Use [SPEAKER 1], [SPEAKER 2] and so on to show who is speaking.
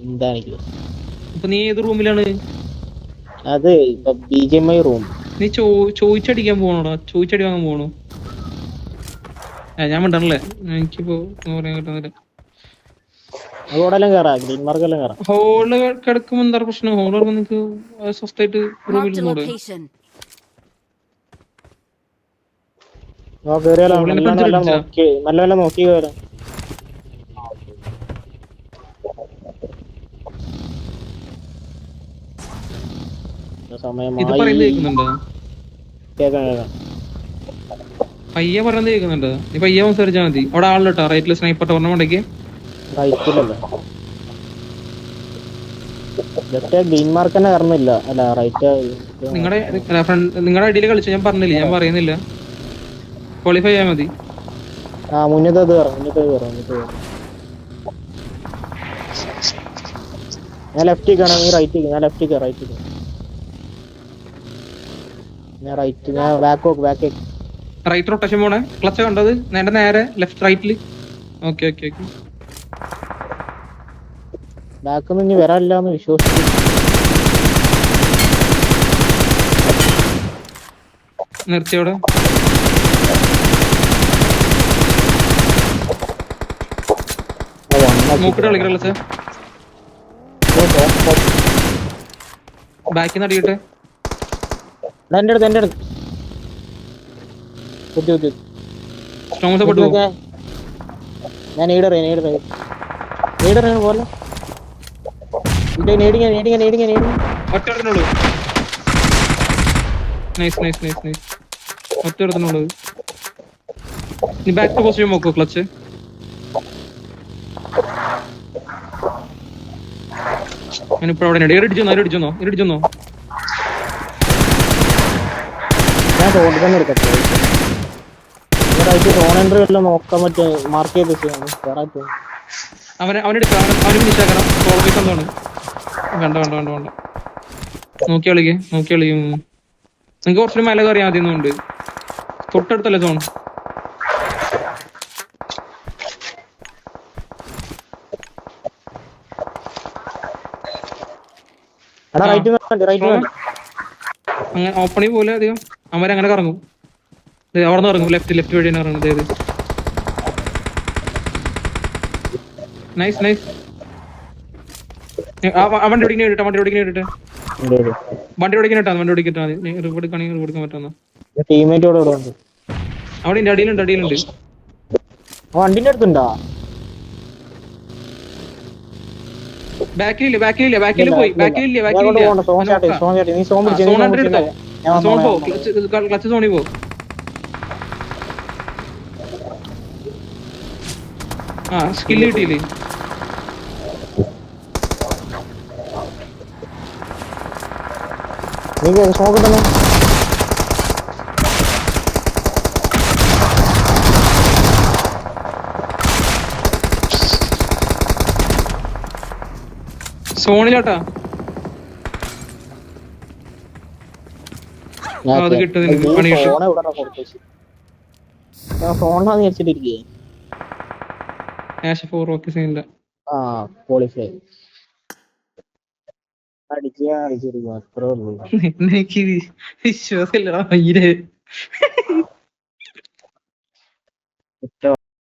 [SPEAKER 1] എന്താണ്
[SPEAKER 2] അപ്പൊ നീ ഏത് റൂമിലാണ്?
[SPEAKER 1] അത് ഇപ്പൊ BGMI റൂം.
[SPEAKER 2] നീ ചോദിച്ചടിക്കാൻ പോകണോടാ? ചോദിച്ചടി വാങ്ങാൻ പോകണോ? ഞാൻ മിണ്ടണല്ലേ, എനിക്കിപ്പോ പറയാൻ കിട്ടുന്നില്ല.
[SPEAKER 1] അതോടെല്ലാം കയറാ, ഗ്രീൻ മാർക്കെല്ലാം കയറാം.
[SPEAKER 2] ഹോള് കിടക്കുമ്പോ എന്താ പ്രശ്നം? ഹോള് കിടക്കുമ്പോ നിനക്ക് സ്വസ്ഥായിട്ട് റൂമിൽ നോട്.
[SPEAKER 1] കേറിയാലോ, നല്ല നോക്കി കയറാം.
[SPEAKER 2] ഇത് പറയുന്നത് കേൾക്കുന്നുണ്ടോ?
[SPEAKER 1] കേക്കാം.
[SPEAKER 2] പയ്യ പറയുന്നത് കേൾക്കുന്നുണ്ടോ? നീ പയ്യ സംസാരിച്ചാൽ മതി. അവിടെ ആളിട്ടോ, റൈറ്റില് സ്നൈപ്പർ ടോർണമെന്റ് ഉണ്ടെങ്കിൽ
[SPEAKER 1] ഗ്രീൻ മാർക്ക് തന്നെ കയറുന്നില്ല. അല്ല റൈറ്റ്
[SPEAKER 2] നിങ്ങളുടെ അടിയിൽ കളിച്ചു. ഞാൻ പറഞ്ഞില്ല, ഞാൻ പറയുന്നില്ല. ക്വാളിഫൈ ചെയ്യാൻ മതി.
[SPEAKER 1] മുന്നത്തെ ഞാൻ ലെഫ്റ്റ് കാണാം, നീ റൈറ്റ്. ഞാൻ ലെഫ്റ്റ് റൈറ്റ്. ഞാൻ റൈറ്റ്. ഞാൻ ബാക്ക്
[SPEAKER 2] റൈറ്റ് റൊട്ടേഷൻ പോണേ. ക്ലച്ച് കണ്ടത് എന്റെ നേരെ ലെഫ്റ്റ് റൈറ്റില്. Okay okay okay.
[SPEAKER 1] ബാക്കൊന്നും ഇനി വരാനില്ലാന്ന് വിശ്വസിച്ചു.
[SPEAKER 2] നിർത്തിയോടെ നോക്കിട്ട് കളിക്കണല്ലോ സാർ. ബാക്കിൽ നിന്ന് അടിക്കട്ടെ.
[SPEAKER 1] എന്റെ അടുത്ത്
[SPEAKER 2] സ്ട്രോങ് സപ്പോർട്ട് പോ.
[SPEAKER 1] ഞാൻ നീടറേ പോലെ
[SPEAKER 2] ഒറ്റ നൈസ് നൈസ് നൈസ് നൈസ്. ഒറ്റ എടുത്തുള്ളത്. നീ ബാക്ക് ടു പൊസിഷൻ നോക്കോ ക്ലച്ച്. ഞാനിപ്പോ അവിടെ ഇടിച്ചോന്നോ
[SPEAKER 1] ഞാൻ തോന്നിക്കാൻ എടുക്കട്ടെ. നോക്കാൻ പറ്റ മാർക്ക് ചെയ്ത്
[SPEAKER 2] അവനെടുക്കാം. അവനും നിശാക്കണം. സോളോബീസ് എന്താണ്? വേണ്ട. നോക്കി കളിക്കും. നിങ്ങൾക്ക് കുറച്ചൊരു മല കയറി ആദ്യം ഉണ്ട്. തൊട്ടടുത്തല്ലേ സോൺ. അങ്ങനെ ഓപ്പണിങ് പോലെ അധികം അവരങ്ങനെ കറങ്ങും. അവിടെ നിന്ന് ഇറങ്ങും. ലെഫ്റ്റ് വഴി തന്നെ ഇറങ്ങും. അതായത് നൈസ്. വണ്ടി ഓടിക്കാൻ വണ്ടി ഓടിക്കാൻ പറ്റുന്ന അവിടെ അടിയിലുണ്ട്.
[SPEAKER 1] വണ്ടിന്റെ അടുത്തുണ്ടോ?
[SPEAKER 2] ബാക്കിൽ പോയി. ക്ലച്ച് സോണി പോ. സ്കില്ല് കിട്ടിയില്ലേ? സോണിലോട്ടാ അത് കിട്ടും. പണി വിശ്വാസമില്ലടാ.